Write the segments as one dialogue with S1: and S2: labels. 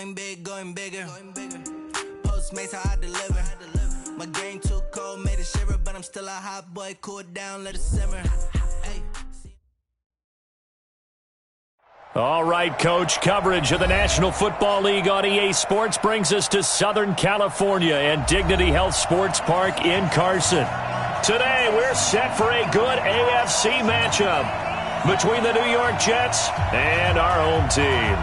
S1: Going big, going bigger. Postmates, how I deliver. My game too cold, made it shiver, but I'm still a hot boy. Cool it down, let it simmer. Hey.
S2: All right, Coach, coverage of the National Football League on EA Sports brings us to Southern California and Dignity Health Sports Park in Carson. Today, we're set for a good AFC matchup between the New York Jets and our home team.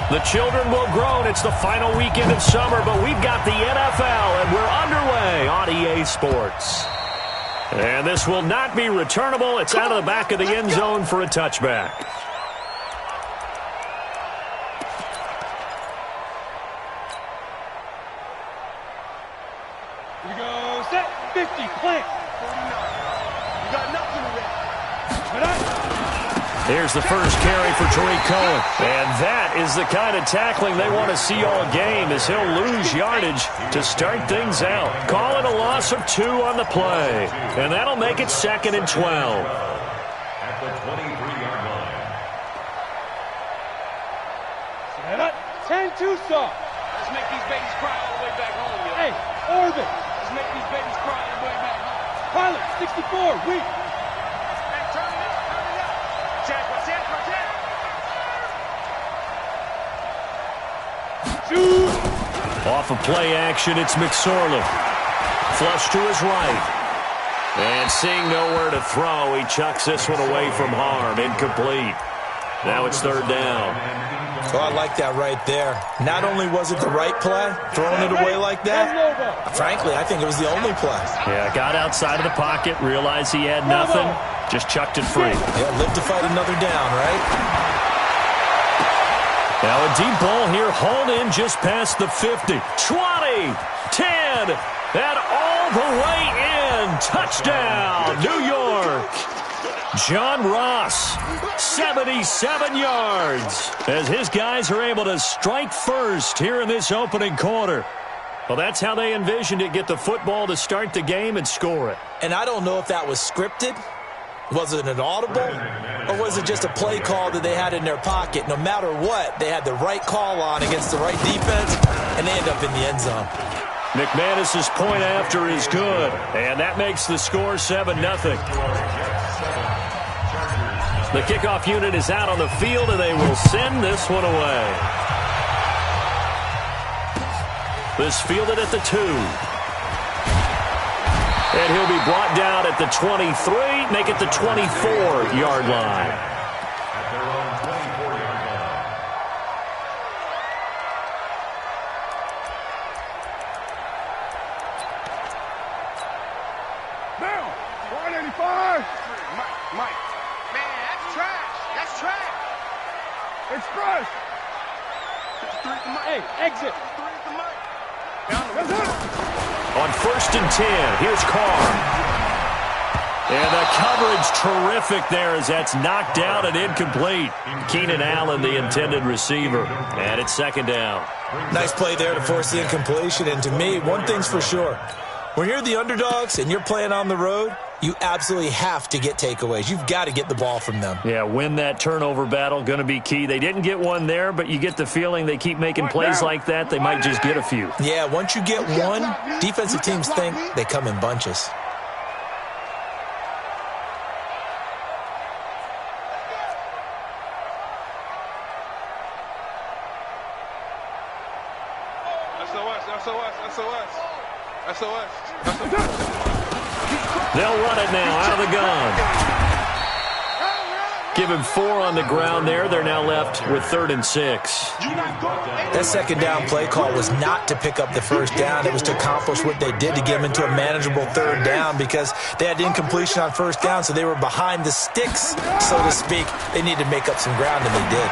S2: The children will groan. It's the final weekend of summer, but we've got the NFL, and we're underway on EA Sports. And this will not be returnable. It's out of the back of the end zone for a touchback.
S3: Here we go. Set. 50. Plant. 49. You got nothing to that.
S2: Here's the first carry for Tariq Cohen. And that is the kind of tackling they want to see all game, as he'll lose yardage to start things out. Call it a loss of 2 on the play. And that'll make it 2nd and 12.
S4: At the 23-yard line.
S3: Set up. 10 too soft.
S5: Let's make these babies cry all the way back home, yo.
S3: Hey, Orbit.
S5: Let's make these babies cry all the way back home.
S3: Pilot, 64. Weak.
S2: Off of play action, it's McSorley. Flush to his right. And seeing nowhere to throw, he chucks this one away from harm. Incomplete. Now it's 3rd down.
S6: Oh, I like that right there. Not only was it the right play, throwing it away like that, frankly, I think it was the only play.
S2: Yeah, got outside of the pocket, realized he had nothing, just chucked it free.
S6: Yeah, live to fight another down, right?
S2: Now a deep ball here, hauled in just past the 50. 20, 10, and all the way in. Touchdown, New York. John Ross, 77 yards, as his guys are able to strike first here in this opening quarter. Well, that's how they envisioned it, get the football to start the game and score it.
S6: And I don't know if that was scripted. Was it an audible, or was it just a play call that they had in their pocket? No matter what, they had the right call on against the right defense, and they end up in the end zone.
S2: McManus's point after is good, and that makes the score 7-0. The kickoff unit is out on the field, and they will send this one away. This fielded at the 2. And he'll be brought down at the 23, make it the 24-yard line.
S4: At their own 24-yard line.
S3: Down. 185.
S5: Mike. Man, that's trash. That's trash.
S3: Express.
S5: 53 to Mike.
S3: Hey, exit.
S5: 53 to Mike.
S3: That's it.
S2: On 1st and 10, here's Carr. And the coverage terrific there as that's knocked down and incomplete. Keenan Allen, the intended receiver. And it's 2nd down.
S6: Nice play there to force the incompletion. And to me, one thing's for sure. When you're the underdogs and you're playing on the road, you absolutely have to get takeaways. You've got to get the ball from them.
S2: Yeah, win that turnover battle, going to be key. They didn't get one there, but you get the feeling they keep making plays like that, they might just get a few.
S6: Yeah, once you get one, defensive teams think they come in bunches.
S5: SOS.
S2: They'll run it now out of the gun. Give him 4 on the ground there. They're now left with 3rd and 6.
S6: That 2nd down play call was not to pick up the 1st down. It was to accomplish what they did to get them into a manageable 3rd down because they had incompletion on 1st down, so they were behind the sticks, so to speak. They needed to make up some ground, and they did.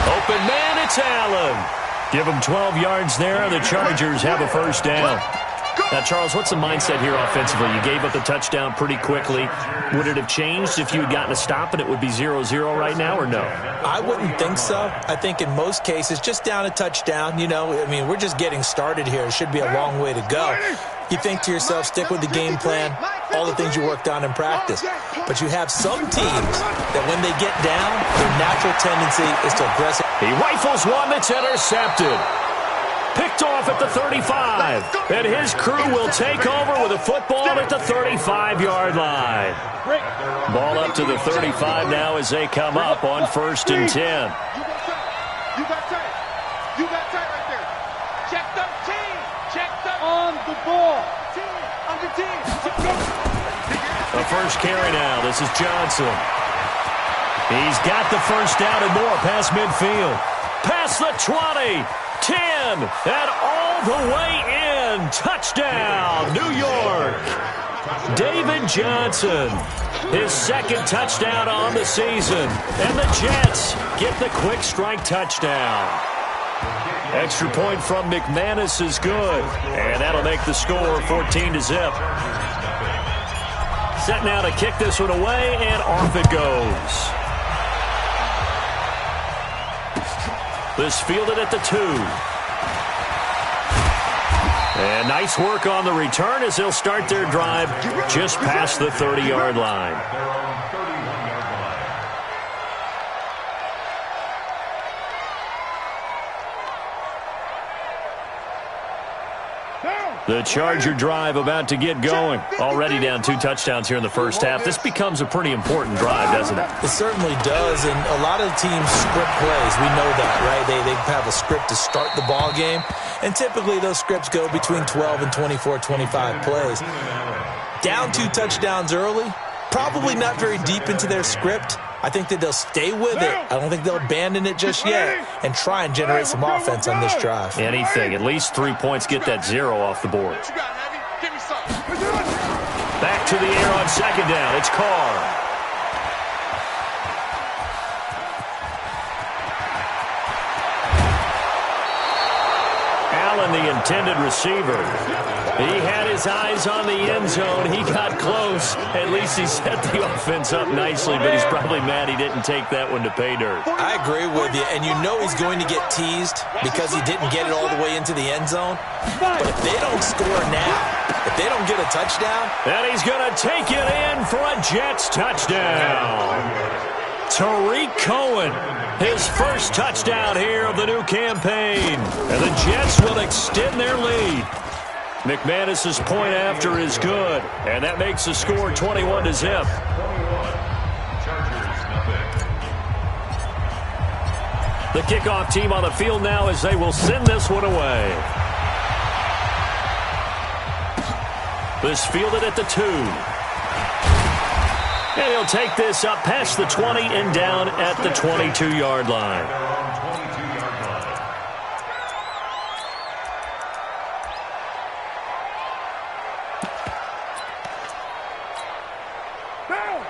S2: Open man, it's Allen. Give them 12 yards there. The Chargers have a 1st down. Now, Charles, what's the mindset here offensively? You gave up the touchdown pretty quickly. Would it have changed if you had gotten a stop and it would be 0-0 right now, or no?
S6: I wouldn't think so. I think in most cases, just down a touchdown, we're just getting started here. It should be a long way to go. You think to yourself, stick with the game plan, all the things you worked on in practice. But you have some teams that when they get down, their natural tendency is to aggressive.
S2: He rifles one that's intercepted. Picked off at the 35. And his crew will take over with a football at the 35-yard line. Ball up to the 35 now as they come up on 1st and 10.
S5: You got tight. You got tight right there. Check the team. Check the on the ball. Team. On the team.
S2: The first carry now. This is Johnson. He's got the first down and more past midfield. Past the 20. 10, and all the way in. Touchdown, New York. David Johnson, his second touchdown on the season. And the Jets get the quick strike touchdown. Extra point from McManus is good. And that'll make the score 14-0. Set now to kick this one away, and off it goes. This fielded at the 2. And nice work on the return as they'll start their drive just past the 30-yard line. The Charger drive about to get going. Already down 2 touchdowns here in the first half. This becomes a pretty important drive, doesn't it?
S6: It certainly does, and a lot of teams script plays. We know that, right? They have a script to start the ball game, and typically those scripts go between 12 and 24, 25 plays. Down 2 touchdowns early, probably not very deep into their script. I think that they'll stay with it. I don't think they'll abandon it just yet and try and generate some offense on this drive.
S2: Anything. At least 3 points. Get that 0 off the board. Back to the air on 2nd down. It's Carr. Allen, the intended receiver. He had his eyes on the end zone. He got close. At least he set the offense up nicely, but he's probably mad he didn't take that one to pay dirt.
S6: I agree with you, and you know he's going to get teased because he didn't get it all the way into the end zone. But if they don't score now, if they don't get a touchdown,
S2: then he's going to take it in for a Jets touchdown. Tariq Cohen, his first touchdown here of the new campaign. And the Jets will extend their lead. McManus's point after is good, and that makes the score 21-0. The kickoff team on the field now as they will send this one away. This fielded at the 2. And he'll take this up past the 20 and down at the 22-yard line.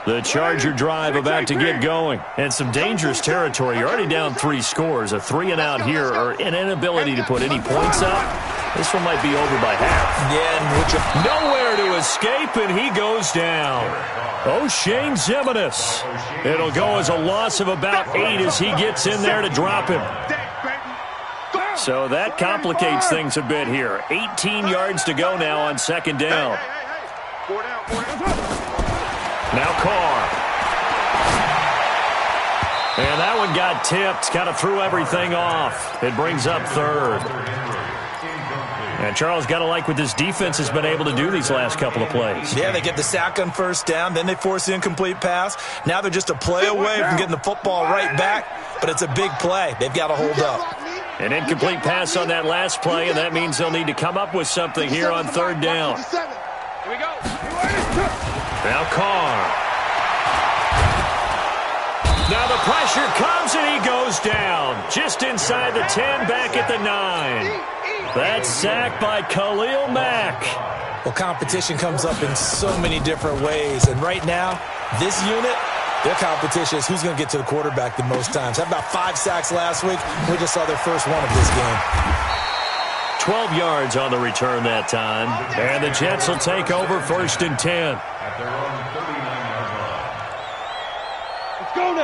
S2: The Charger drive about to get going. And some dangerous territory. You're already down 3 scores. A 3-and-out here or an inability to put any points up. This one might be over by half.
S6: Yeah, and
S2: nowhere to escape, and he goes down. O'Shane Zimenez. It'll go as a loss of about 8 as he gets in there to drop him. So that complicates things a bit here. 18 yards to go now on 2nd down. Now Carr. And that one got tipped. Kind of threw everything off. It brings up 3rd. And Charles, got to like what this defense has been able to do these last couple of plays.
S6: Yeah, they get the sack on 1st down. Then they force the incomplete pass. Now they're just a play away from getting the football right back. But it's a big play. They've got to hold up.
S2: An incomplete pass on that last play, and that means they'll need to come up with something here on 3rd down.
S5: Here we go.
S2: Now Carr. Now the pressure comes, and he goes down. Just inside the 10, back at the 9. That's sacked by Khalil Mack.
S6: Well, competition comes up in so many different ways. And right now, this unit, their competition is who's going to get to the quarterback the most times. Had about 5 sacks last week. We just saw their first one of this game.
S2: 12 yards on the return that time. And the Jets will take over 1st and 10.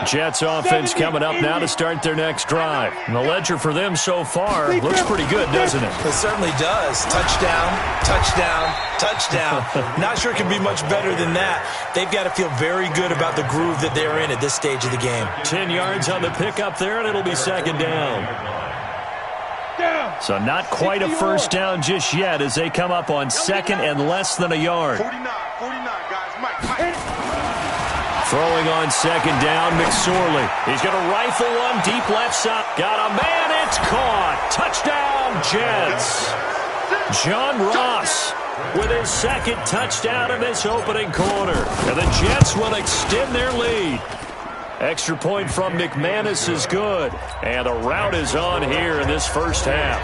S2: Jets offense coming up now to start their next drive. And the ledger for them so far looks pretty good, doesn't it?
S6: It certainly does. Touchdown, touchdown, touchdown. Not sure it can be much better than that. They've got to feel very good about the groove that they're in at this stage of the game.
S2: 10 yards on the pickup there, and it'll be second down. So not quite a first down just yet as they come up on second and less than a yard.
S5: 49, guys. Mike.
S2: Throwing on second down, McSorley. He's going to rifle one deep left side. Got a man, it's caught. Touchdown, Jets. John Ross with his second touchdown in this opening quarter. And the Jets will extend their lead. Extra point from McManus is good. And the rout is on here in this first half.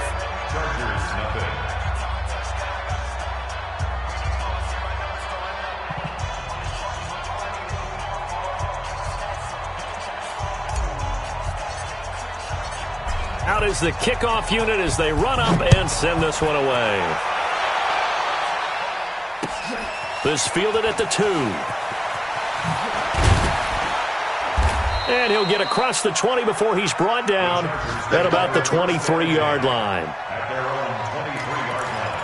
S2: Out is the kickoff unit as they run up and send this one away. This fielded at the 2. And he'll get across the 20 before he's brought down at about the 23-yard line.
S4: At their own 23-yard line.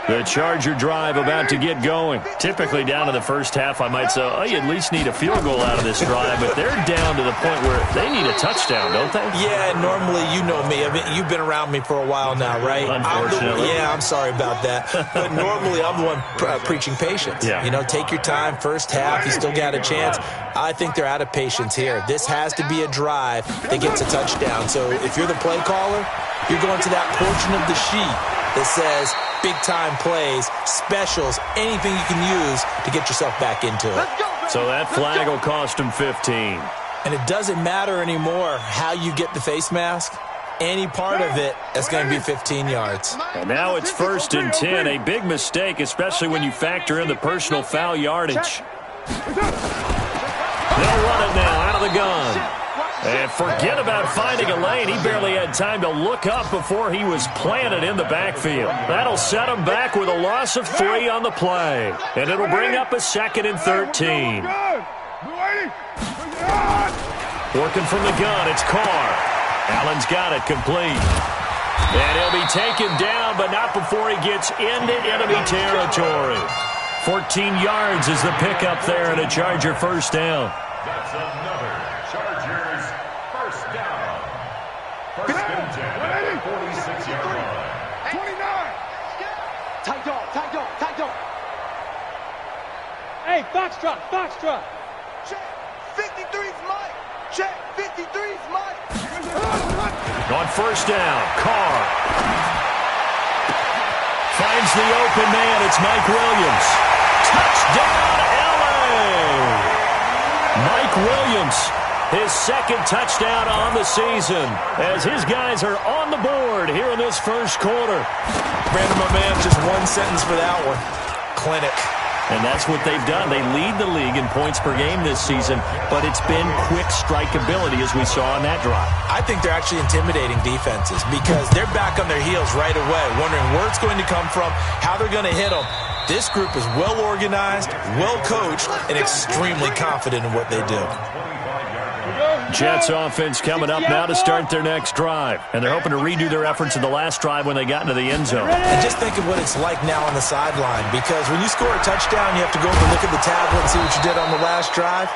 S2: The Charger drive about to get going. Typically down in the first half, I might say, oh, you at least need a field goal out of this drive, but they're down to the point where they need a touchdown, don't they?
S6: Yeah, normally, you know me. I mean, you've been around me for a while now, right?
S2: Unfortunately.
S6: I'm sorry about that. But normally, I'm the one preaching patience.
S2: Yeah.
S6: You know, take your time. First half, you still got a chance. I think they're out of patience here. This has to be a drive that gets a touchdown. So if you're the play caller, you're going to that portion of the sheet that says big-time plays, specials, anything you can use to get yourself back into it.
S2: So that flag will cost him 15.
S6: And it doesn't matter anymore how you get the face mask. Any part of it is going to be 15 yards.
S2: And now it's 1st and 10, a big mistake, especially when you factor in the personal foul yardage. They'll run it now out of the gun. And forget about finding a lane. He barely had time to look up before he was planted in the backfield. That'll set him back with a loss of 3 on the play. And it'll bring up a 2nd and 13. Working from the gun, it's Carr. Allen's got it complete. And he'll be taken down, but not before he gets into enemy territory. 14 yards is the pickup there and a Charger first down.
S4: That's another Chargers first down. 1st and 10 at the 46-yard line.
S5: 29. Tight dog. Hey, Foxtrot. Check. 53's Mike. Check. 53's Mike.
S2: On first down, Carr finds the open man. It's Mike Williams. Touchdown, LA! Mike Williams, his 2nd touchdown on the season as his guys are on the board here in this first quarter.
S6: Brandon, my man, just one sentence for that one. Clinic.
S2: And that's what they've done. They lead the league in points per game this season, but it's been quick strike ability as we saw on that drive.
S6: I think they're actually intimidating defenses because they're back on their heels right away, wondering where it's going to come from, how they're going to hit them. This group is well organized, well coached, and extremely confident in what they do.
S2: Jets offense coming up now to start their next drive. And they're hoping to redo their efforts in the last drive when they got into the end zone.
S6: And just think of what it's like now on the sideline, because when you score a touchdown, you have to go and look at the tablet and see what you did on the last drive.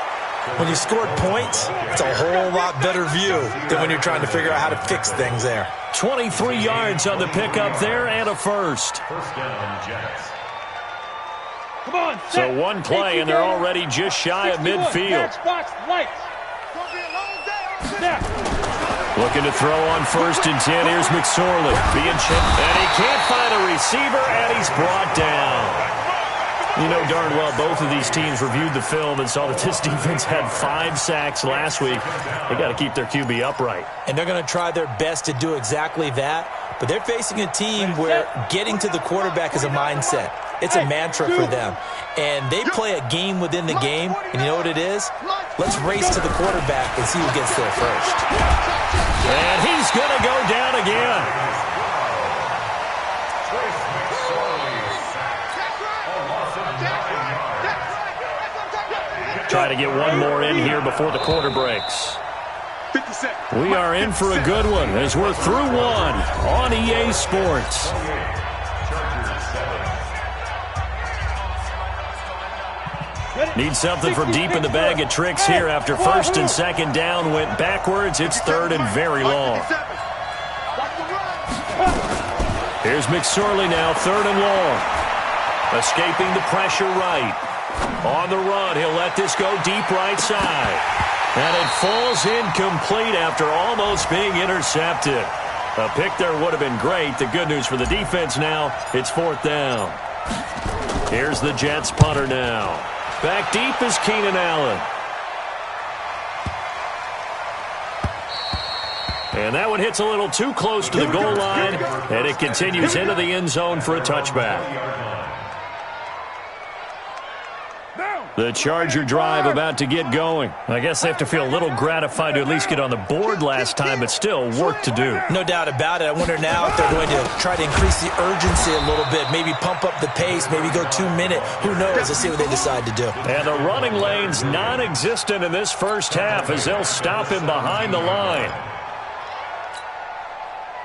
S6: When you scored points, it's a whole lot better view than when you're trying to figure out how to fix things there.
S2: 23 yards on the pickup there and a first.
S4: First down, Jets.
S5: Come on,
S2: so one play, and they're already just shy of midfield. Looking to throw on 1st and 10. Here's McSorley being chipped, and he can't find a receiver, and he's brought down. You know darn well both of these teams reviewed the film and saw that this defense had 5 sacks last week. They got to keep their QB upright.
S6: And they're going to try their best to do exactly that, but they're facing a team where getting to the quarterback is a mindset. It's a mantra for them. And they play a game within the game, and you know what it is? Let's race to the quarterback and see who gets there first.
S2: And he's going to go down again. Try to get one more in here before the quarter breaks.
S5: 50 seconds.
S2: We are in for a good one as we're through one on EA Sports. Need something from deep in the bag of tricks here after first and second down went backwards. It's third and very long. Here's McSorley now, third and long. Escaping the pressure right. On the run, he'll let this go deep right side. And it falls incomplete after almost being intercepted. A pick there would have been great. The good news for the defense now, it's fourth down. Here's the Jets punter now. Back deep is Keenan Allen. And that one hits a little too close to the goal line, and it continues into the end zone for a touchback. The Charger drive about to get going. I guess they have to feel a little gratified to at least get on the board last time, but still work to do.
S6: No doubt about it. I wonder now if they're going to try to increase the urgency a little bit, maybe pump up the pace, maybe go 2 minute. Who knows? Let's see what they decide to do.
S2: And the running lane's non-existent in this first half as they'll stop him behind the line.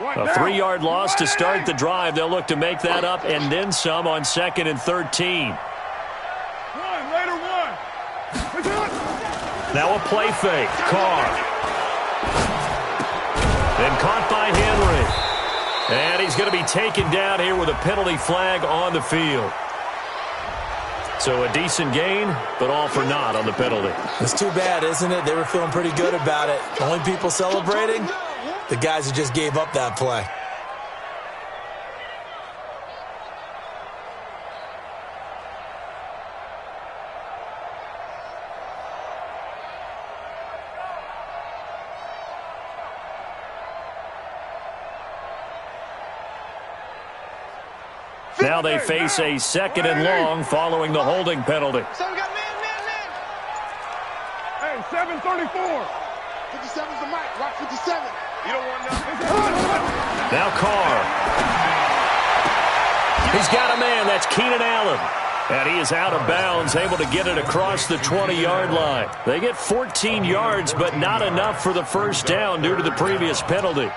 S2: A 3-yard loss to start the drive. They'll look to make that up and then some on 2nd and 13. Now a play fake. Carr. Then caught by Henry. And he's going to be taken down here with a penalty flag on the field. So a decent gain, but all for naught on the penalty.
S6: It's too bad, isn't it? They were feeling pretty good about it. The only people celebrating, the guys who just gave up that play.
S2: Now they face a 2nd and long following the holding penalty.
S5: So we got man. Hey, 734. 57's the mic. Rock 57. You don't want nothing.
S2: Now Carr. He's got a man. That's Keenan Allen. And he is out of bounds, able to get it across the 20-yard line. They get 14 yards, but not enough for the first down due to the previous penalty.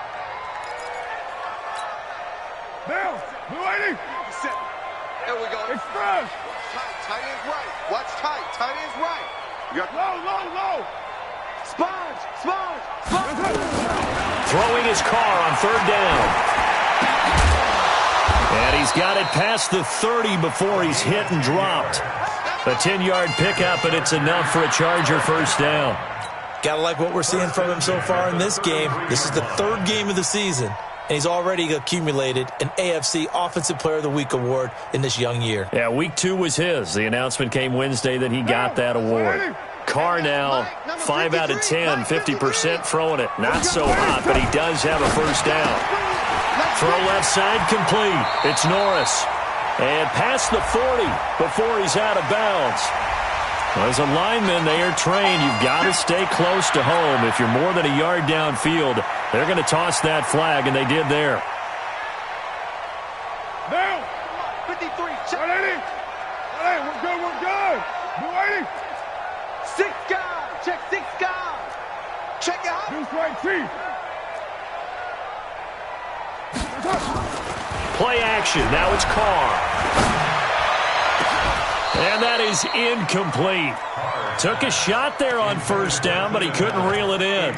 S5: Down. Blue 80. There we go. Express. Tight end's right. Watch tight. Tight end's right. You got low. Sponge.
S2: Throwing his car on 3rd down. And he's got it past the 30 before he's hit and dropped. A 10-yard pickup, and it's enough for a Charger first down.
S6: Gotta like what we're seeing from him so far in this game. This is the 3rd game of the season. And he's already accumulated an AFC Offensive Player of the Week award in this young year.
S2: Yeah, week 2 was his. The announcement came Wednesday that he got that award. Carr now, 5 out of 10, 50% throwing it. Not so hot, but he does have a first down. Throw left side complete. It's Norris. And past the 40 before he's out of bounds. As a lineman, they are trained. You've got to stay close to home. If you're more than a yard downfield, they're going to toss that flag, and they did there.
S5: Down. 53. Check. 180. Hey, we're good. Blue 80. 6 guys. Check 6 guys. Check it out. Deuce right T.
S2: Play action. Now it's Carr. And that is incomplete. Took a shot there on first down, but he couldn't reel it in.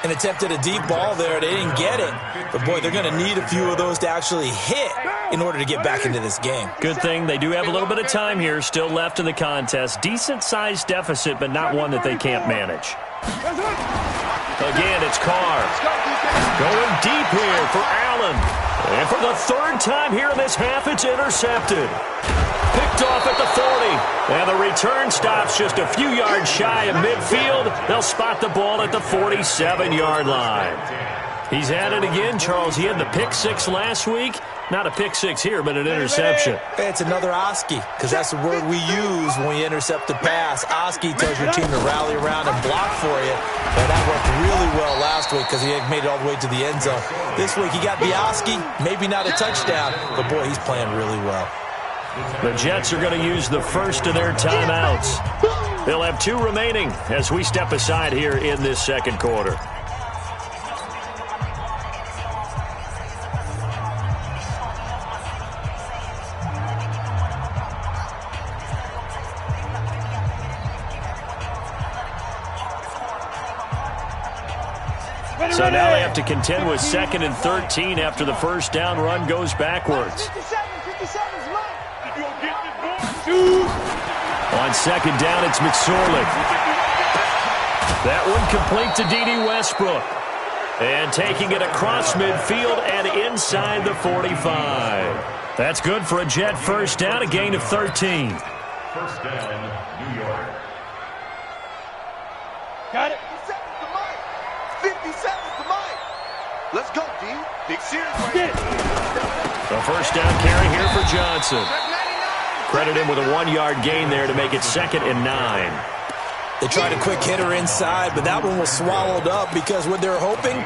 S6: And attempted a deep ball there. They didn't get it. But, boy, they're going to need a few of those to actually hit in order to get back into this game.
S2: Good thing they do have a little bit of time here still left in the contest. Decent-sized deficit, but not one that they can't manage. Again, it's Carr. Going deep here for Allen. And for the 3rd time here in this half, it's intercepted. Picked off at the 40. And the return stops just a few yards shy of midfield. They'll spot the ball at the 47-yard line. He's at it again, Charles. He had the pick 6 last week. Not a pick 6 here, but an interception.
S6: It's another Oski, because that's the word we use when we intercept the pass. Oski tells your team to rally around and block for you. And that worked really well last week because he had made it all the way to the end zone. This week he got Oski, maybe not a touchdown, but boy, he's playing really well.
S2: The Jets are going to use the first of their timeouts. They'll have 2 remaining as we step aside here in this second quarter. So now they have to contend with 2nd and 13 after the first down run goes backwards.
S5: 57's mine.
S2: On 2nd down, it's McSorley. That one complete to D.D. Westbrook. And taking it across midfield and inside the 45. That's good for a Jet first down, a gain of 13.
S4: First down, New York.
S5: Got it.
S7: 57's the mic. Let's go, D. Big series right
S5: Get
S7: here.
S2: A first down carry here for Johnson. Credit him with a 1-yard gain there to make it 2nd and 9.
S6: They tried a quick hitter inside, but that one was swallowed up because what they're hoping,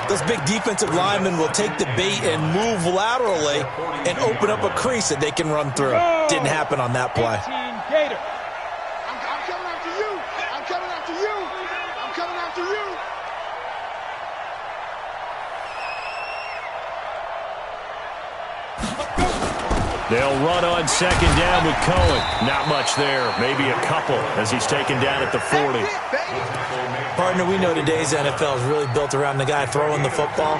S6: those big defensive linemen will take the bait and move laterally and open up a crease that they can run through. Didn't happen on that play.
S5: 18 Gator.
S7: I'm coming after you. I'm coming after you. I'm coming after you.
S2: They'll run on 2nd down with Cohen. Not much there. Maybe a couple as he's taken down at the 40.
S6: Partner, we know today's NFL is really built around the guy throwing the football.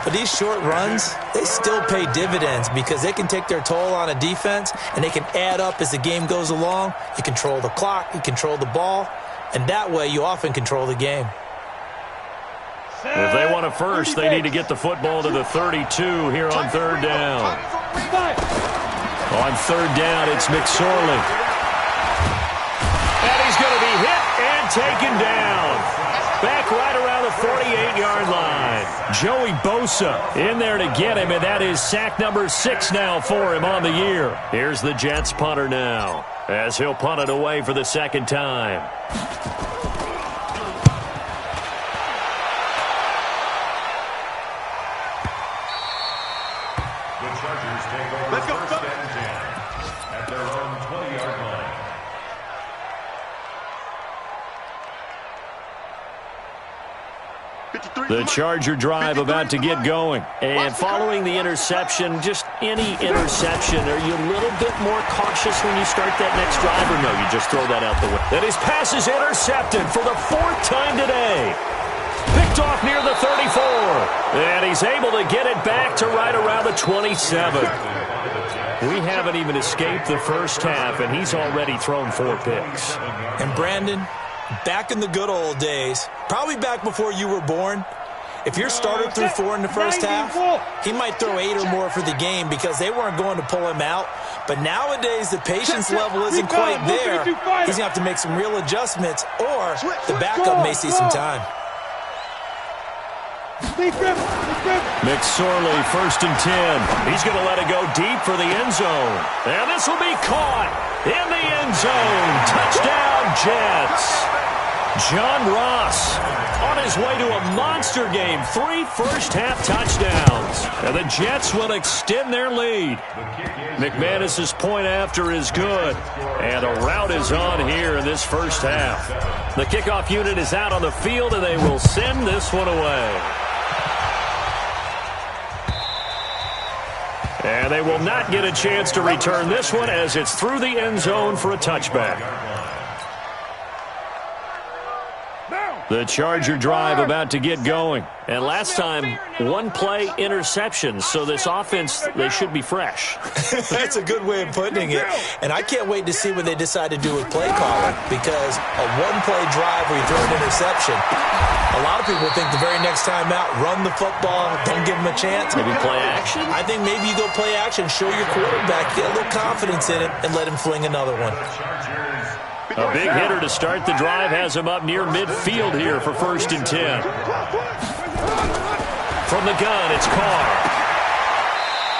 S6: But these short runs, they still pay dividends because they can take their toll on a defense and they can add up as the game goes along. You control the clock, you control the ball, and that way you often control the game.
S2: If they want a first, they need to get the football to the 32 here on 3rd down. On 3rd down, it's McSorley. And he's going to be hit and taken down. Back right around the 48-yard line. Joey Bosa in there to get him, and that is sack number 6 now for him on the year. Here's the Jets punter now as he'll punt it away for the 2nd time.
S7: Let's go.
S4: First and 10 at their own 20-yard line.
S2: The Charger drive about to get going. And following the interception, just any interception, are you a little bit more cautious when you start that next drive, or no, you just throw that out the window? And his pass is intercepted for the 4th time today. Picked off near the 34. And he's able to get it back to right around the 27. We haven't even escaped the first half, and he's already thrown 4 picks.
S6: And Brandon, back in the good old days, probably back before you were born, if your starter threw 4 in the first half, he might throw 8 or more for the game because they weren't going to pull him out. But nowadays, the patience level isn't quite there. He's going to have to make some real adjustments, or the backup may see some time.
S2: McSorley, 1st and 10. He's going to let it go deep for the end zone. And this will be caught in the end zone. Touchdown, Jets. John Ross on his way to a monster game. 3 first-half touchdowns. And the Jets will extend their lead. McManus's point after is good. And a rout is on here in this first half. The kickoff unit is out on the field, and they will send this one away. And they will not get a chance to return this one as it's through the end zone for a touchback. The Charger drive about to get going. And last time, 1-play interceptions. So this offense, they should be fresh.
S6: That's a good way of putting it. And I can't wait to see what they decide to do with play calling, because a 1-play drive where you throw an interception, a lot of people think the very next time out, run the football, don't give them a chance.
S2: Maybe play action.
S6: I think maybe you go play action, show your quarterback, get a little confidence in it, and let him fling another one.
S2: A big hitter to start the drive has him up near midfield here for 1st and 10. From the gun, it's Carr.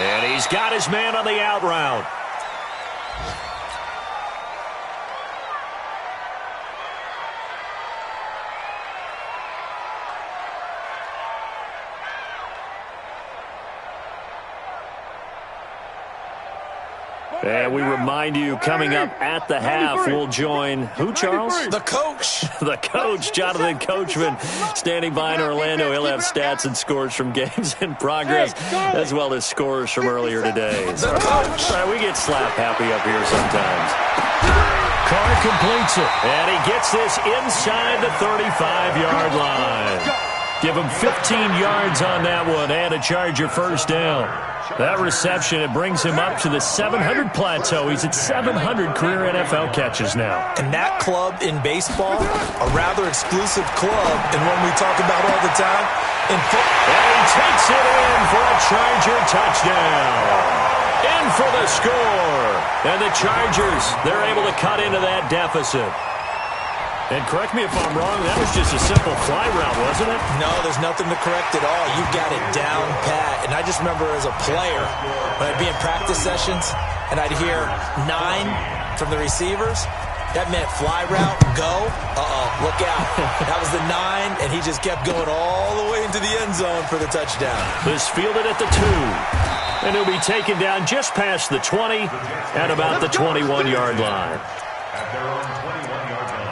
S2: And he's got his man on the out route. And we remind you, coming up at the half, we'll join who, Charles?
S6: The coach.
S2: The coach, Jonathan Coachman, standing by in Orlando. He'll have stats and scores from games in progress, as well as scores from earlier today.
S6: The coach.
S2: We get slap happy up here sometimes. Carr completes it, and he gets this inside the 35-yard line. Give him 15 yards on that one and a Charger first down. That reception, it brings him up to the 700 plateau. He's at 700 career NFL catches now.
S6: And that club in baseball, a rather exclusive club, and one we talk about all the time in football.
S2: And he takes it in for a Charger touchdown. In for the score. And the Chargers, they're able to cut into that deficit. And correct me if I'm wrong, that was just a simple fly route, wasn't it?
S6: No, there's nothing to correct at all. You got it down pat. And I just remember as a player, when I'd be in practice sessions, and I'd hear 9 from the receivers, that meant fly route, go. Look out. That was the 9, and he just kept going all the way into the end zone for the touchdown.
S2: This fielded at the 2. And he'll be taken down just past the 20 at about the 21-yard line.
S4: At their own 21-yard line.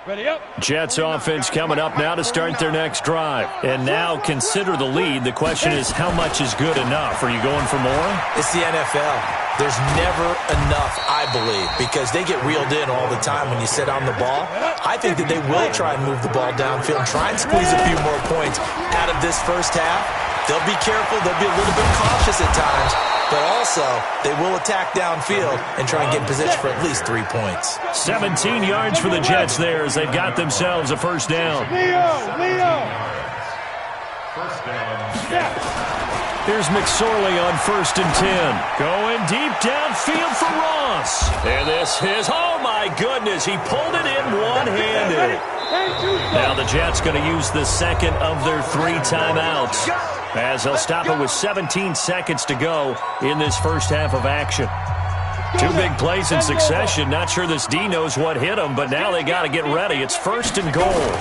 S3: Ready up.
S2: Jets offense coming up now to start their next drive. And now consider the lead. The question is, how much is good enough? Are you going for more?
S6: It's the NFL. There's never enough, I believe, because they get reeled in all the time when you sit on the ball. I think that they will try and move the ball downfield and try and squeeze a few more points out of this first half. They'll be careful. They'll be a little bit cautious at times. But also, they will attack downfield and try and get in position for at least 3 points.
S2: 17 yards for the Jets there as they've got themselves a first down.
S3: Leo!
S4: First down.
S2: Here's McSorley on 1st and 10. Going deep downfield for Ross. And this is, oh my goodness, he pulled it in one-handed. Now the Jets going to use the second of their 3 timeouts, as they'll stop it with 17 seconds to go in this first half of action. 2 big plays in succession. Not sure this D knows what hit him, but now they got to get ready. It's 1st and goal.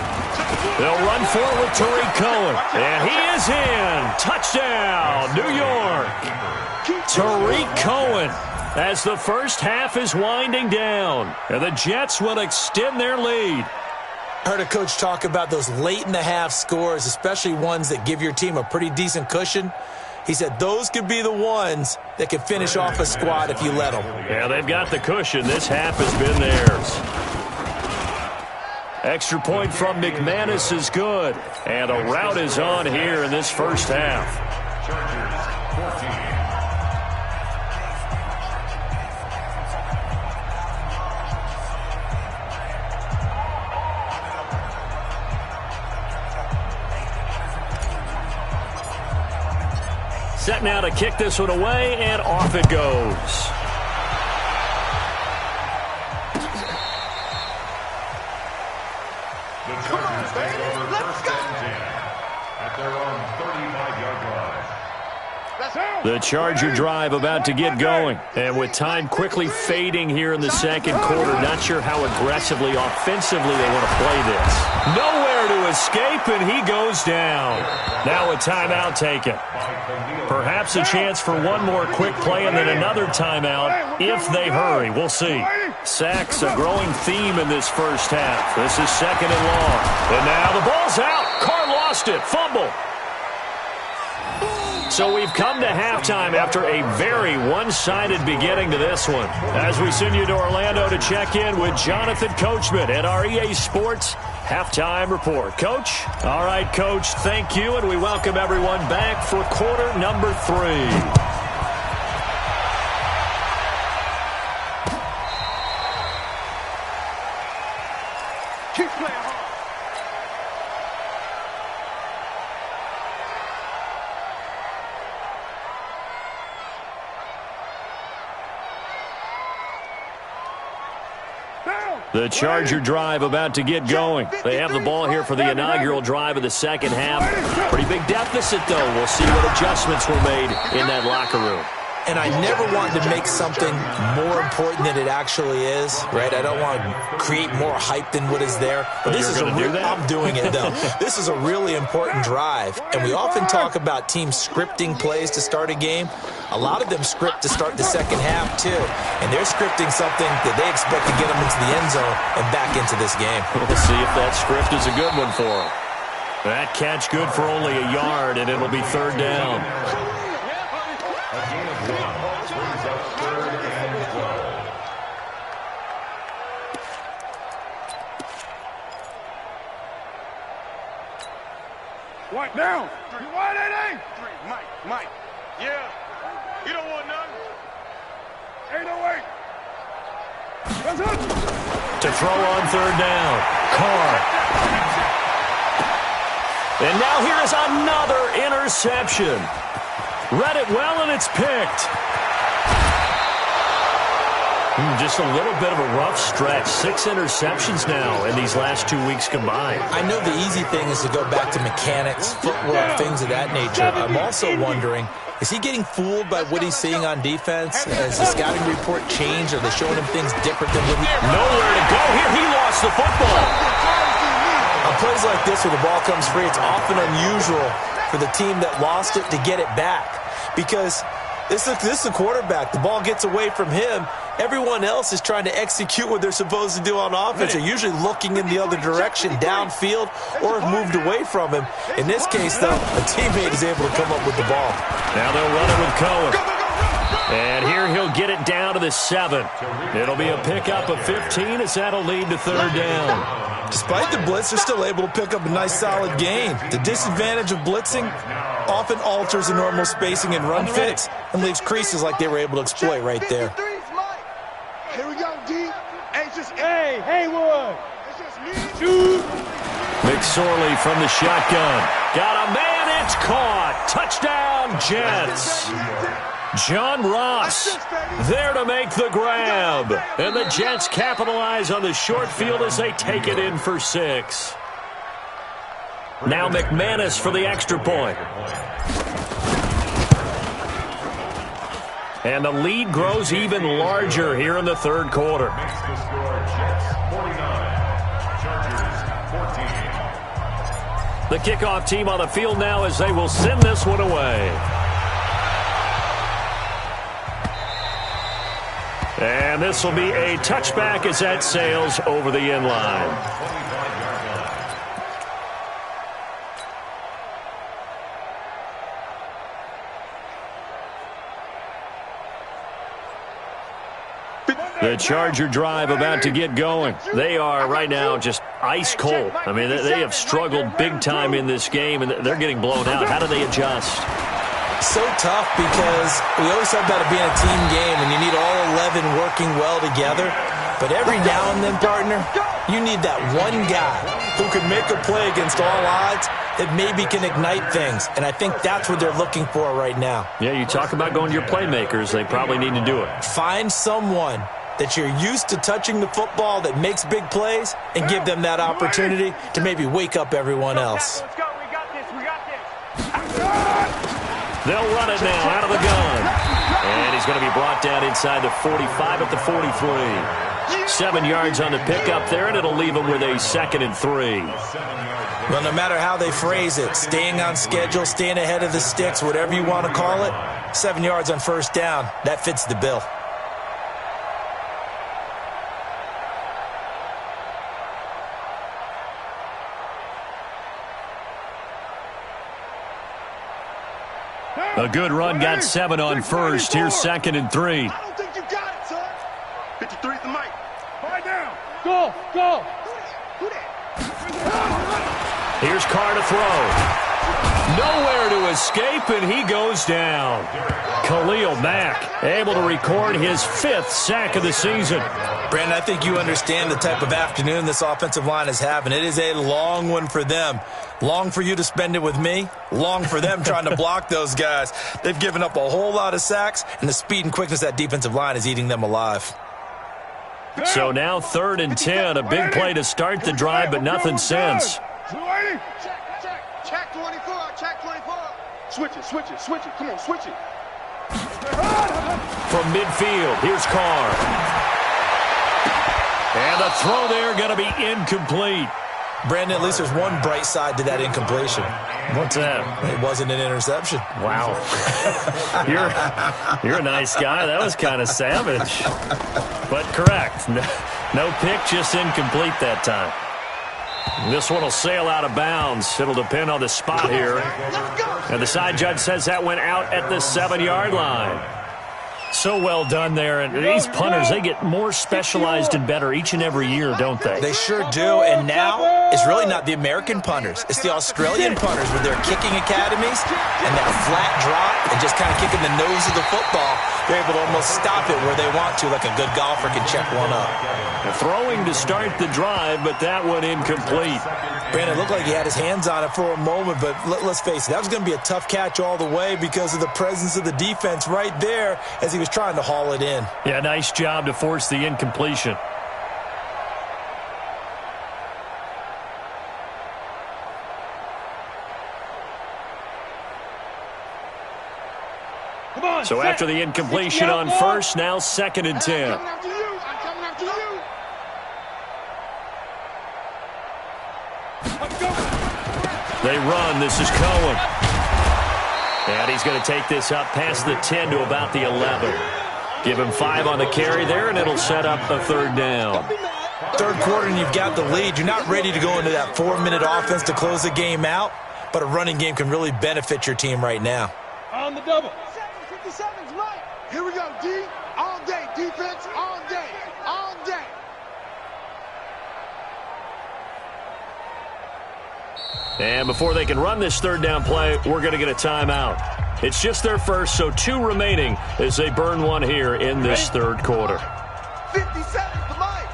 S2: They'll run for it with Tariq Cohen. And he is in. Touchdown, New York. Tariq Cohen, as the first half is winding down. And the Jets will extend their lead.
S6: I heard a coach talk about those late-in-the-half scores, especially ones that give your team a pretty decent cushion. He said those could be the ones that could finish off a squad if you let them.
S2: Yeah, they've got the cushion. This half has been theirs. Extra point from McManus is good. And a rout is on here in this first half.
S4: Chargers 14.
S2: Set now to kick this one away, and off it goes.
S4: The Chargers take over 1st and 10 at their own 35-yard line.
S2: The Charger drive about to get going. And with time quickly fading here in the second quarter, not sure how aggressively, offensively they want to play this. Nowhere to escape, and he goes down. Now a timeout taken. Perhaps a chance for one more quick play and then another timeout if they hurry. We'll see. Sacks a growing theme in this first half. This is 2nd and long. And now the ball's out. Carr lost it. Fumble. So we've come to halftime after a very one-sided beginning to this one. As we send you to Orlando to check in with Jonathan Coachman at our EA Sports Halftime Report. Coach? All right, Coach, thank you, and we welcome everyone back for quarter number 3.
S3: Keep playing hard.
S2: The Charger drive about to get going. They have the ball here for the inaugural drive of the second half. Pretty big deficit, though. We'll see what adjustments were made in that locker room.
S6: and I never want to make something more important than it actually is, right? I don't want to create more hype than what is there. But this is I'm doing it, though. This is a really important drive, and we often talk about teams scripting plays to start a game. A lot of them script to start the second half, too, and they're scripting something that they expect to get them into the end zone and back into this game.
S2: We'll see if that script is a good one for them. That catch good for only a yard, and it'll be third down.
S4: A gain of 1 brings up 3rd and 12.
S5: White down. You white, ain't?
S3: Mike. Yeah. You don't want none.
S5: 808. That's it.
S2: To throw on third down. Carr. And now here is another interception. Read it well, and it's picked. Just a little bit of a rough stretch. 6 interceptions now in these last 2 weeks combined.
S6: I know the easy thing is to go back to mechanics, footwork, things of that nature. I'm also wondering, is he getting fooled by what he's seeing on defense? Has the scouting report changed? Are they showing him things different than what he...
S2: Nowhere to go here. He lost the football.
S6: On plays like this where the ball comes free, it's often unusual for the team that lost it to get it back. Because this is a quarterback. The ball gets away from him. Everyone else is trying to execute what they're supposed to do on offense. They're usually looking in the other direction, downfield, or have moved away from him. In this case, though, a teammate is able to come up with the ball.
S2: Now they'll run it with Cohen. And here he'll get it down to the 7. It'll be a pickup of 15 as that'll lead to third down.
S6: Despite the blitz, they're still able to pick up a nice, solid gain. The disadvantage of blitzing often alters the normal spacing and run fits and leaves creases like they were able to exploit right there.
S7: Here we go, D.
S5: Hey, Haywood.
S7: It's just me.
S5: Shoot.
S2: McSorley from the shotgun. Got a man, it's caught. Touchdown, Jets. John Ross there to make the grab. And the Jets capitalize on the short field as they take it in for 6. Now McManus for the extra point. And the lead grows even larger here in the third quarter.
S4: Makes the score Jets 49, Chargers 14.
S2: The kickoff team on the field now as they will send this one away. And this will be a touchback as that sails over the end line. The Charger drive about to get going. They are right now just ice cold. I mean, they have struggled big time in this game, and they're getting blown out. How do they adjust?
S6: So tough because we always talk about it being a team game, and you need all 11 working well together. But every now and then, partner, you need that one guy who can make a play against all odds that maybe can ignite things. And I think that's what they're looking for right now.
S2: Yeah, you talk about going to your playmakers. They probably need to do it.
S6: Find someone that you're used to touching the football that makes big plays and give them that opportunity to maybe wake up everyone else.
S3: Let's go. We got this.
S2: They'll run it now out of the gun. And he's going to be brought down inside the 45 at the 43. 7 yards on the pickup there, and it'll leave him with a 2nd and 3.
S6: Well, no matter how they phrase it, staying on schedule, staying ahead of the sticks, whatever you want to call it, 7 yards on first down, that fits the bill.
S2: A good run got 7 on first. Here's 2nd and 3.
S7: I don't think you got it, son.
S3: 53's the mic.
S5: Fight down. Go.
S7: Who that?
S2: Here's Carr to throw. Nowhere to escape, and he goes down. Khalil Mack able to record his 5th sack of the season.
S6: Brandon, I think you understand the type of afternoon this offensive line is having. It is a long one for them. Long for you to spend it with me. Long for them trying to block those guys. They've given up a whole lot of sacks, and the speed and quickness of that defensive line is eating them alive.
S2: So now 3rd and 10. A big play to start the drive, but nothing since.
S7: Check 24. Check 24.
S3: Switch it. Come on, switch it.
S2: From midfield, here's Carr. And the throw there going to be incomplete.
S6: Brandon, at least there's one bright side to that incompletion.
S2: What's that?
S6: It wasn't an interception.
S2: Wow. You're a nice guy. That was kind of savage. But correct. No pick, just incomplete that time. This one will sail out of bounds. It'll depend on the spot here. And the side judge says that went out at the 7-yard line. So well done there. And these punters, they get more specialized and better each and every year, don't they?
S6: They sure do. And now it's really not the American punters. It's the Australian punters with their kicking academies and that flat drop and just kind of kicking the nose of the football. They're able to almost stop it where they want to, like a good golfer can check one up.
S2: Throwing to start the drive, but that one incomplete.
S6: Brandon, it looked like he had his hands on it for a moment, but let's face it, that was going to be a tough catch all the way because of the presence of the defense right there as he was trying to haul it in.
S2: Yeah, nice job to force the incompletion.
S3: Come on,
S2: So after the incompletion on first, now 2nd and 10.
S7: I'm coming after you. I'm coming after you.
S2: They run. This is Cohen. And he's going to take this up past the 10 to about the 11. Give him 5 on the carry there, and it'll set up a 3rd down.
S6: Third quarter, and you've got the lead. You're not ready to go into that 4-minute offense to close the game out, but a running game can really benefit your team right now.
S3: On the double.
S7: 57's right. Here we go, D. All day. Defense all day. All day.
S2: And before they can run this 3rd down play, we're going to get a timeout. It's just their first, so 2 remaining as they burn one here in this 3rd quarter.
S7: 57's the mic.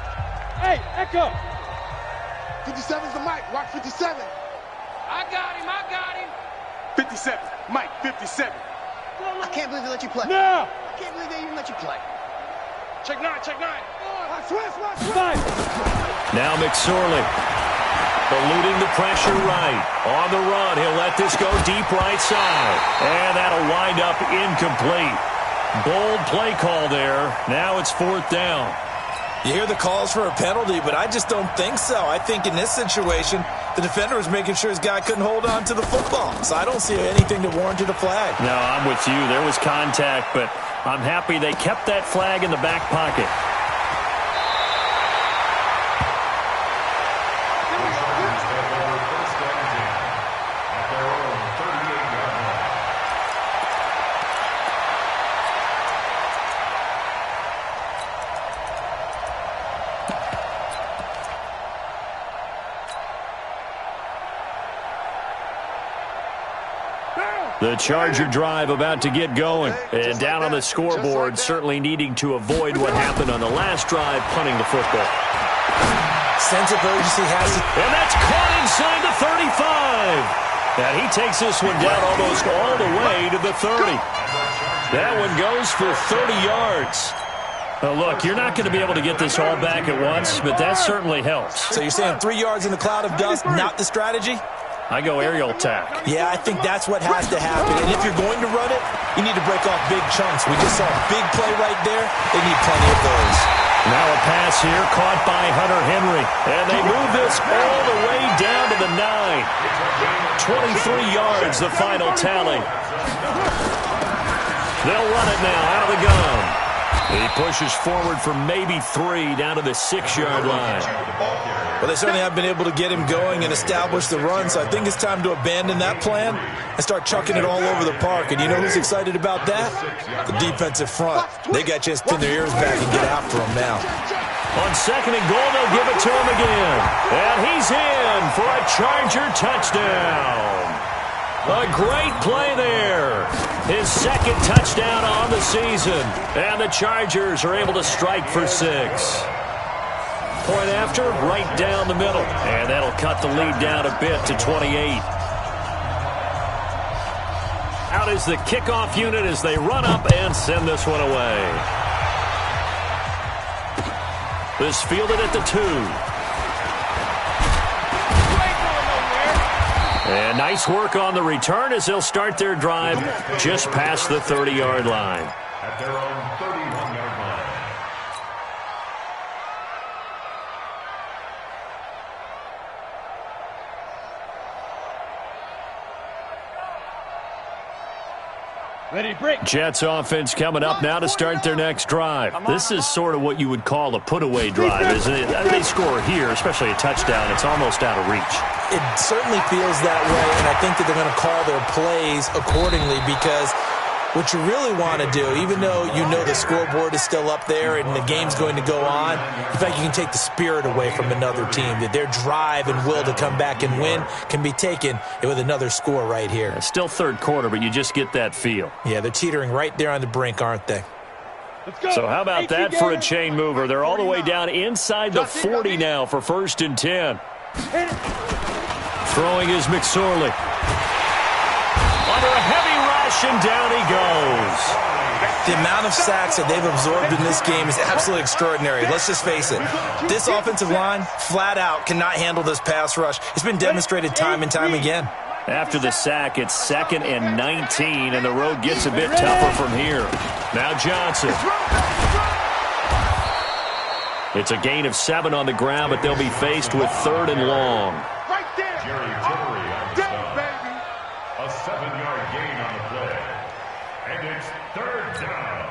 S3: Hey, Echo.
S7: 57's the mic. Watch 57.
S3: I got him.
S5: 57. Mike, 57.
S8: I can't believe they let you play.
S3: No.
S8: I can't believe they even let you play.
S3: Check 9.
S7: Watch.
S3: 5.
S2: Now McSorley. Eluding the pressure right. On the run, he'll let this go deep right side. And that'll wind up incomplete. Bold play call there. Now it's 4th down.
S6: You hear the calls for a penalty, but I just don't think so. I think in this situation, the defender was making sure his guy couldn't hold on to the football. So I don't see anything that warranted a flag.
S2: No, I'm with you. There was contact, but I'm happy they kept that flag in the back pocket. The Charger drive about to get going. And down on the scoreboard, certainly needing to avoid what happened on the last drive, punting the football.
S6: Sense of urgency has it.
S2: And that's caught inside the 35. And he takes this one down almost all the way to the 30. That one goes for 30 yards. Well, look, you're not going to be able to get this all back at once, but that certainly helps.
S6: So you're saying 3 yards in the cloud of dust, not the strategy?
S2: I go aerial attack.
S6: Yeah, I think that's what has to happen. And if you're going to run it, you need to break off big chunks. We just saw a big play right there. They need plenty of those.
S2: Now a pass here caught by Hunter Henry. And they move this all the way down to the 9. 23 yards, the final tally. They'll run it now out of the gun. He pushes forward for maybe 3 down to the 6-yard line.
S6: Well, they certainly have been able to get him going and establish the run, so I think it's time to abandon that plan and start chucking it all over the park. And you know who's excited about that? The defensive front. They got a chance to pin their ears back and get after him now.
S2: On 2nd and goal, they'll give it to him again. And he's in for a Charger touchdown. A great play there. His 2nd touchdown on the season. And the Chargers are able to strike for 6. Point after, right down the middle. And that'll cut the lead down a bit to 28. Out is the kickoff unit as they run up and send this one away. This fielded at the 2. And nice work on the return as they'll start their drive just past the 30-yard line.
S4: at their own 31-yard line.
S3: Ready, break.
S2: Jets offense coming up now to start their next drive. This is sort of what you would call a put-away drive, isn't it? They score here, especially a touchdown. It's almost out of reach.
S6: It certainly feels that way, and I think that they're going to call their plays accordingly because what you really want to do, even though you know the scoreboard is still up there and the game's going to go on, in fact, you can take the spirit away from another team, that their drive and will to come back and win can be taken with another score right here.
S2: It's still third quarter, but you just get that feel.
S6: Yeah, they're teetering right there on the brink, aren't they?
S3: Let's go.
S2: So how about that for a chain mover? They're all the way down inside the 40 now for 1st and 10. Throwing is McSorley. Under a heavy rush, and down he goes.
S6: The amount of sacks that they've absorbed in this game is absolutely extraordinary. Let's just face it. This offensive line, flat out, cannot handle this pass rush. It's been demonstrated time and time again.
S2: After the sack, it's 2nd and 19, and the road gets a bit tougher from here. Now Johnson. It's a gain of 7 on the ground, but they'll be faced with 3rd and long.
S7: Right there.
S4: Jerry Tillery on the stop. A 7-yard gain on the play. And it's 3rd down.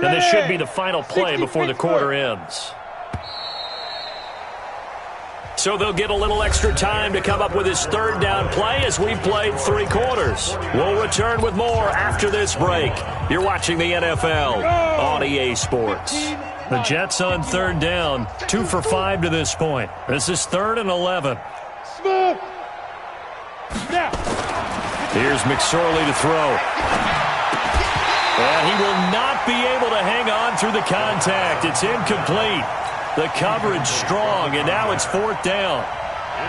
S2: And this should be the final play before the quarter ends. So they'll get a little extra time to come up with his 3rd down play as we've played 3 quarters. We'll return with more after this break. You're watching the NFL on EA Sports. The Jets on 3rd down, 2 for 5 to this point. This is 3rd and 11.
S3: Smooth. Now.
S2: Here's McSorley to throw. And he will not be able to hang on through the contact. It's incomplete. The coverage strong, and now it's 4th down.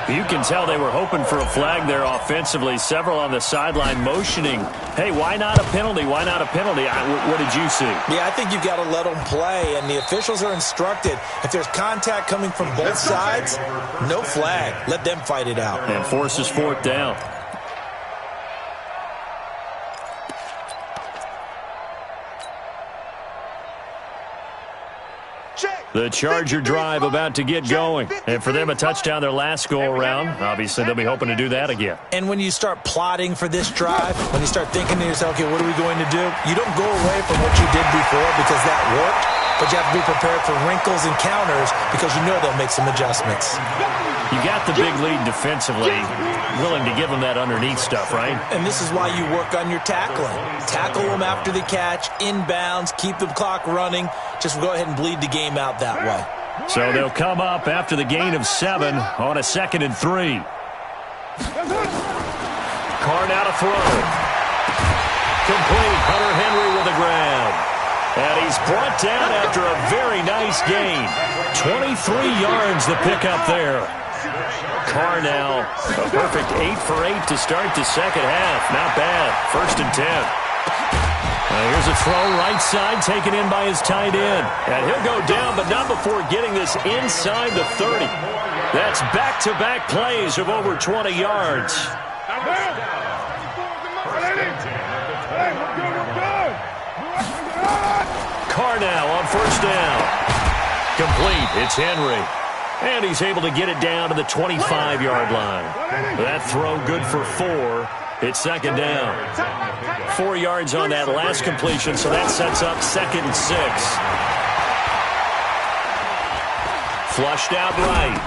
S2: You can tell they were hoping for a flag there offensively. Several on the sideline motioning. Hey, why not a penalty? Why not a penalty? What did you see?
S6: Yeah, I think you've got to let them play, and the officials are instructed. If there's contact coming from both sides, no flag. Let them fight it out.
S2: And forces 4th down. The Charger drive about to get going. And for them, a touchdown their last go-around. Obviously, they'll be hoping to do that again.
S6: And when you start plotting for this drive, when you start thinking to yourself, okay, what are we going to do? You don't go away from what you did before because that worked. But you have to be prepared for wrinkles and counters because you know they'll make some adjustments.
S2: You got the big lead defensively, willing to give them that underneath stuff, right?
S6: And this is why you work on your tackling. Tackle them after the catch, inbounds, keep the clock running. Just go ahead and bleed the game out that way.
S2: So they'll come up after the gain of 7 on a 2nd and 3. Carr now to throw. Complete. Hunter Henry with the grab. And he's brought down after a very nice gain. 23 yards to pick up there. Carr now a perfect 8 for 8 to start the second half. Not bad. 1st and 10. Here's a throw right side taken in by his tight end. And he'll go down, but not before getting this inside the 30. That's back-to-back plays of over 20 yards. Carr now on 1st down. Complete. It's Henry. And he's able to get it down to the 25-yard line. That throw good for 4. It's 2nd down. 4 yards on that last completion, so that sets up 2nd and 6. Flushed out right.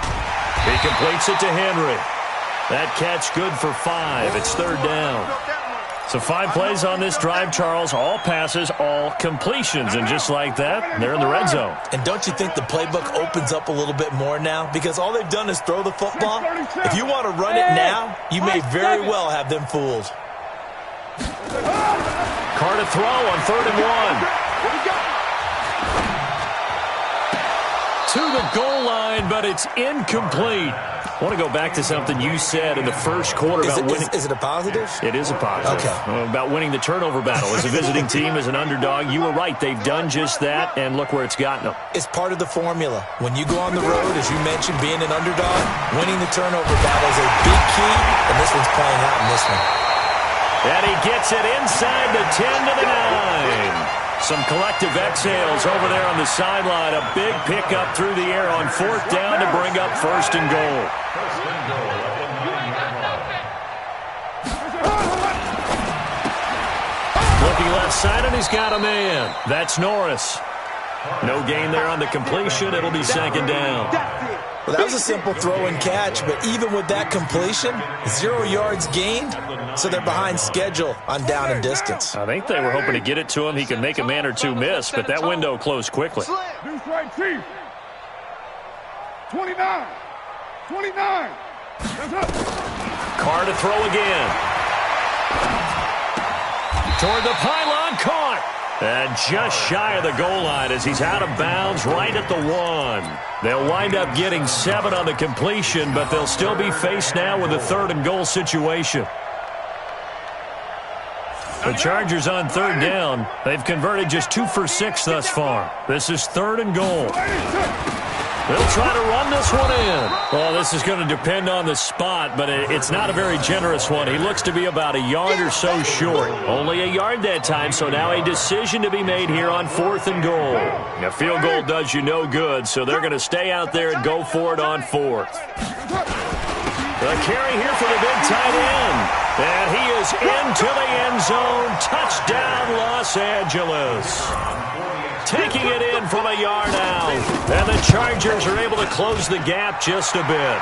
S2: He completes it to Henry. That catch good for 5. It's 3rd down. So 5 plays on this drive, Charles. All passes, all completions. And just like that, they're in the red zone.
S6: And don't you think the playbook opens up a little bit more now? Because all they've done is throw the football. If you want to run it now, you may very well have them fooled.
S2: Carr to throw on 3rd and 1. To the goal line, but it's incomplete. I want to go back to something you said in the first quarter about winning.
S6: Is it a positive?
S2: It is a positive.
S6: Okay.
S2: About winning the turnover battle. As a visiting team, as an underdog, you were right. They've done just that, and look where it's gotten them.
S6: It's part of the formula. When you go on the road, as you mentioned, being an underdog, winning the turnover battle is a big key, and this one's playing out in this one.
S2: And he gets it inside the 10 to the 9. Some collective exhales over there on the sideline. A big pickup through the air on 4th down to bring up 1st and goal. Looking left side, and he's got a man. That's Norris. No gain there on the completion. It'll be 2nd down.
S6: Well, that was a simple throw and catch, but even with that completion, 0 yards gained, so they're behind schedule on down and distance.
S2: I think they were hoping to get it to him. He could make a man or two miss, but that window closed quickly.
S5: Deuce right, Chief. 29. 29. That's up.
S2: Carr to throw again. Toward the pylon, caught. And just shy of the goal line as he's out of bounds right at the 1. They'll wind up getting 7 on the completion, but they'll still be faced now with a 3rd and goal situation. The Chargers on 3rd down. They've converted just 2 for 6 thus far. This is 3rd and goal. They'll try to run this one in. Well, this is going to depend on the spot, but it's not a very generous one. He looks to be about a yard or so short. Only a yard that time, so now a decision to be made here on 4th and goal. A field goal does you no good, so they're going to stay out there and go for it on 4th. The carry here for the big tight end. And he is into the end zone. Touchdown, Los Angeles. Taking it in from a yard out. And the Chargers are able to close the gap just a bit.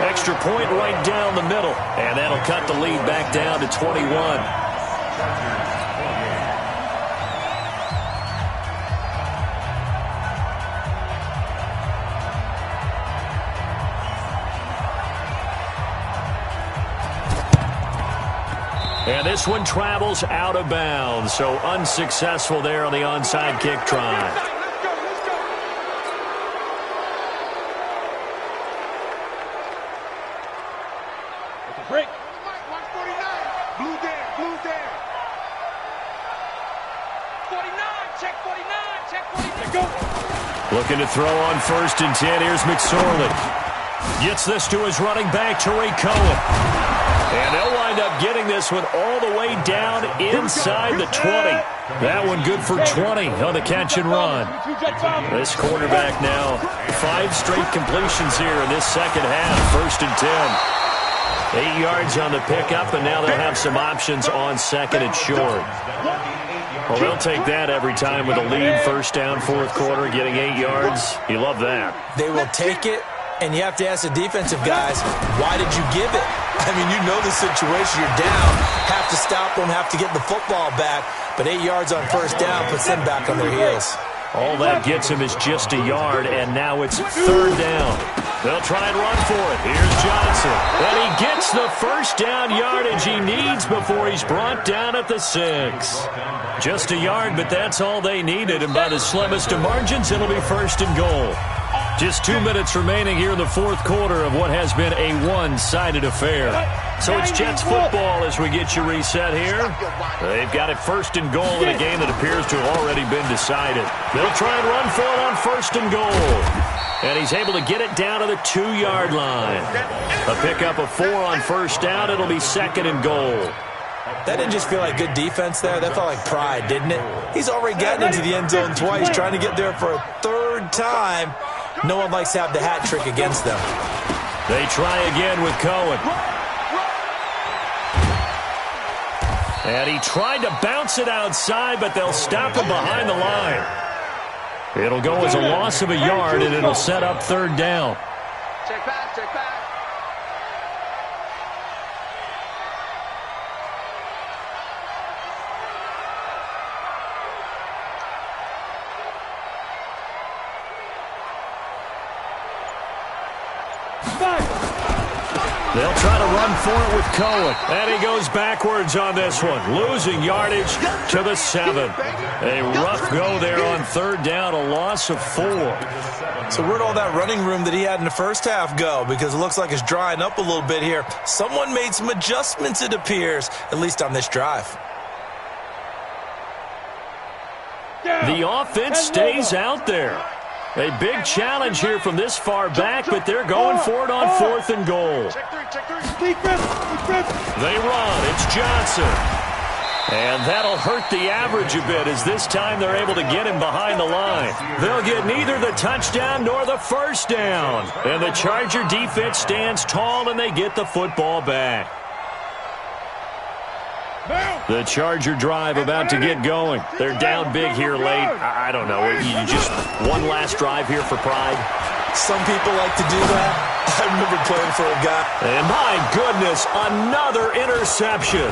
S2: Extra point right down the middle. And that'll cut the lead back down to 21. And this one travels out of bounds, so unsuccessful there on the onside kick try.
S5: Let's go. It's a break. 149. Blue there. 49. Check 49. Go.
S2: Looking to throw on 1st and 10. Here's McSorley. Gets this to his running back, Tariq Cohen. And they'll wind up getting this one all the way down inside the 20. That one good for 20 on the catch and run. This quarterback now, 5 straight completions here in this second half. 1st and 10. 8 yards on the pickup, and now they'll have some options on 2nd and short. Well, they'll take that every time with a lead. 1st down, 4th quarter, getting 8 yards. You love that.
S6: They will take it, and you have to ask the defensive guys, why did you give it? I mean, you know the situation. You're down. Have to stop them, have to get the football back. But 8 yards on 1st down puts them back on their heels.
S2: All that gets him is just a yard, and now it's 3rd down. They'll try and run for it. Here's Johnson. And he gets the 1st down yardage he needs before he's brought down at the 6. Just a yard, but that's all they needed. And by the slimmest of margins, it'll be 1st and goal. Just 2 minutes remaining here in the 4th quarter of what has been a one-sided affair. So it's Jets football as we get you reset here. They've got it 1st and goal in a game that appears to have already been decided. They'll try and run for it on 1st and goal. And he's able to get it down to the 2-yard line. A pickup of 4 on 1st down. It'll be 2nd and goal.
S6: That didn't just feel like good defense there. That felt like pride, didn't it? He's already gotten into the end zone twice, trying to get there for a 3rd time. No one likes to have the hat trick against them.
S2: They try again with Cohen. And he tried to bounce it outside, but they'll stop him behind the line. It'll go as a loss of a yard, and it'll set up 3rd down.
S8: Check back.
S2: They'll try to run for it with Cohen. And he goes backwards on this one, losing yardage to the 7. A rough go there on 3rd down, a loss of 4.
S6: So where'd all that running room that he had in the first half go? Because it looks like it's drying up a little bit here. Someone made some adjustments, it appears, at least on this drive.
S2: The offense stays out there. A big challenge here from this far back, but they're going for it on 4th and goal. They run. It's Johnson. And that'll hurt the average a bit as this time they're able to get him behind the line. They'll get neither the touchdown nor the first down. And the Charger defense stands tall and they get the football back. The Charger drive about to get going. They're down big here late. I don't know. You just one last drive here for pride.
S6: Some people like to do that. I remember playing for a guy.
S2: And my goodness, another interception.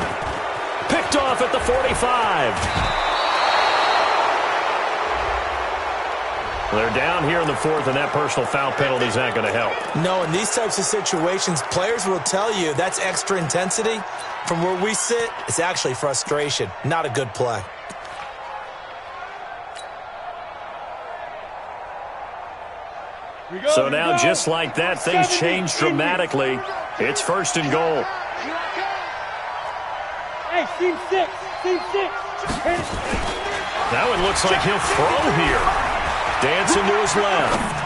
S2: Picked off at the 45. They're down here in the 4th, and that personal foul penalty is not going to help.
S6: No, in these types of situations, players will tell you that's extra intensity. From where we sit, it's actually frustration. Not a good play.
S2: So now, just like that, things change dramatically. It's 1st and goal.
S3: Hey, team 6.
S2: Now it looks like he'll throw here. Dancing to his left.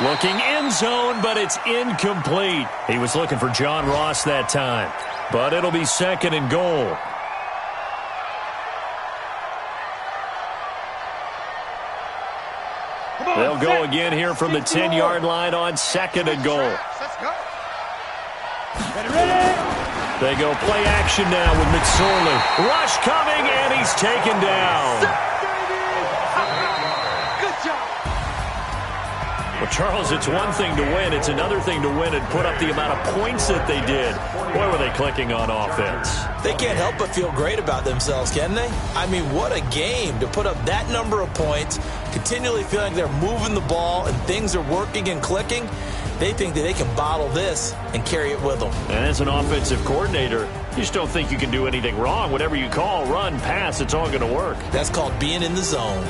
S2: Looking end zone, but it's incomplete. He was looking for John Ross that time. But it'll be 2nd and goal. They'll go again here from the 10-yard line on 2nd and goal.
S7: Let's go.
S2: They go play action now with McSorley. Rush coming, and he's taken down.
S7: Good job.
S2: Well, Charles, it's one thing to win. It's another thing to win and put up the amount of points that they did. Boy, were they clicking on offense.
S6: They can't help but feel great about themselves, can they? I mean, what a game to put up that number of points, continually feeling like they're moving the ball and things are working and clicking. They think that they can bottle this and carry it with them.
S2: And as an offensive coordinator, you just don't think you can do anything wrong. Whatever you call, run, pass, it's all going to work.
S6: That's called being in the zone.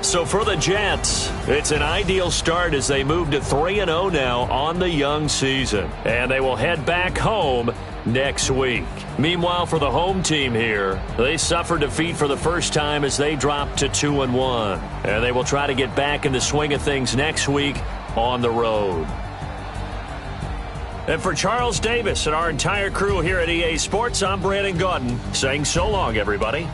S2: So for the Jets, it's an ideal start as they move to 3-0 now on the young season. And they will head back home next week. Meanwhile, for the home team here, they suffered defeat for the first time as they dropped to 2-1. And they will try to get back in the swing of things next week on the road. And for Charles Davis and our entire crew here at EA Sports, I'm Brandon Gaudin saying so long, everybody.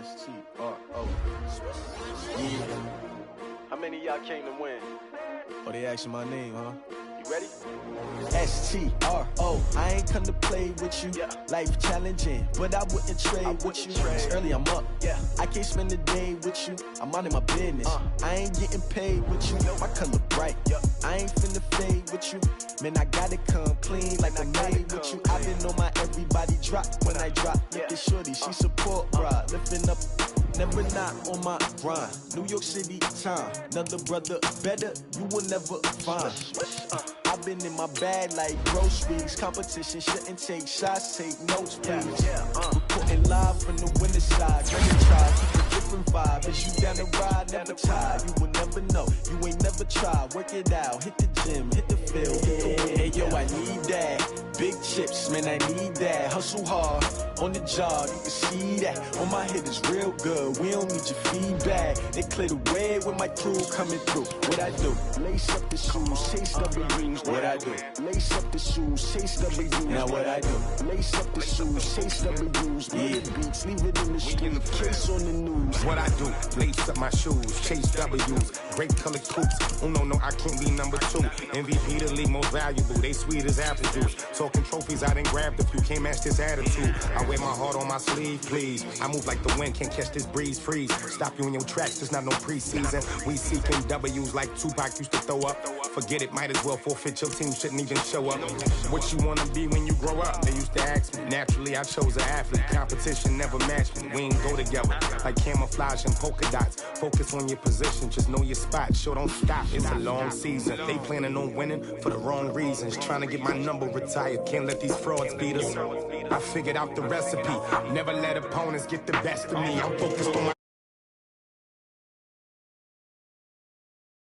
S5: S-T-R-O. Yeah.
S3: How many of y'all came to win?
S5: Oh, they asking my name, huh?
S3: You ready?
S5: S-T-R-O. I ain't come to play with you.
S3: Yeah.
S5: Life challenging, but I wouldn't trade with you. It's early, I'm up.
S3: Yeah.
S5: I can't spend the day with you. I'm out of my business. I ain't getting paid with you. My color bright. I ain't finna fade with you. Man, I gotta come clean like I made with you. I been on my everybody drop when I drop. Look at shorty, she support ride. Lifting up, never not on my grind. New York City time. Another brother better, you will never find. I've been in my bag like groceries. Competition shouldn't take shots, take notes, please. Reporting live from the winter side. Gonna try, keep a different vibe. Is you down the ride, never tired. You will never know, you ain't never tried. Work it out, hit the gym, hit the field, hit the wheel. Hey yo, I need that. Big chips, man, I need that. Hustle hard, on the job, you can see that. On my head is real good, we don't need your feedback. They clear the way with my crew coming through. What I do? Lace up the shoes, chase W's. What I do? Lace up the shoes, chase W's. Now what I do? Lace up the shoes, chase W's. Yeah, beats, leave it in the street, case on the news.
S9: What I do? Lace up my shoes, chase W's. Great colored coops. Oh no, I can't be number 2. MVP the league most valuable. They sweet as apple juice. So talking trophies, I done grabbed a few. Can't match this attitude. I wear my heart on my sleeve, please. I move like the wind, can't catch this breeze, freeze. Stop you in your tracks, it's not no preseason. We seeking W's like Tupac used to throw up. Forget it, might as well forfeit. Your team shouldn't even show up. What you wanna be when you grow up? They used to ask me. Naturally, I chose an athlete. Competition never matched me. We ain't go together like camouflage and polka dots. Focus on your position, just know your spot. Sure, don't stop. It's a long season. They planning on winning for the wrong reasons. Trying to get my number retired. Can't let these frauds beat us. I figured out the recipe. Never let opponents get the best of me. I'm focused on my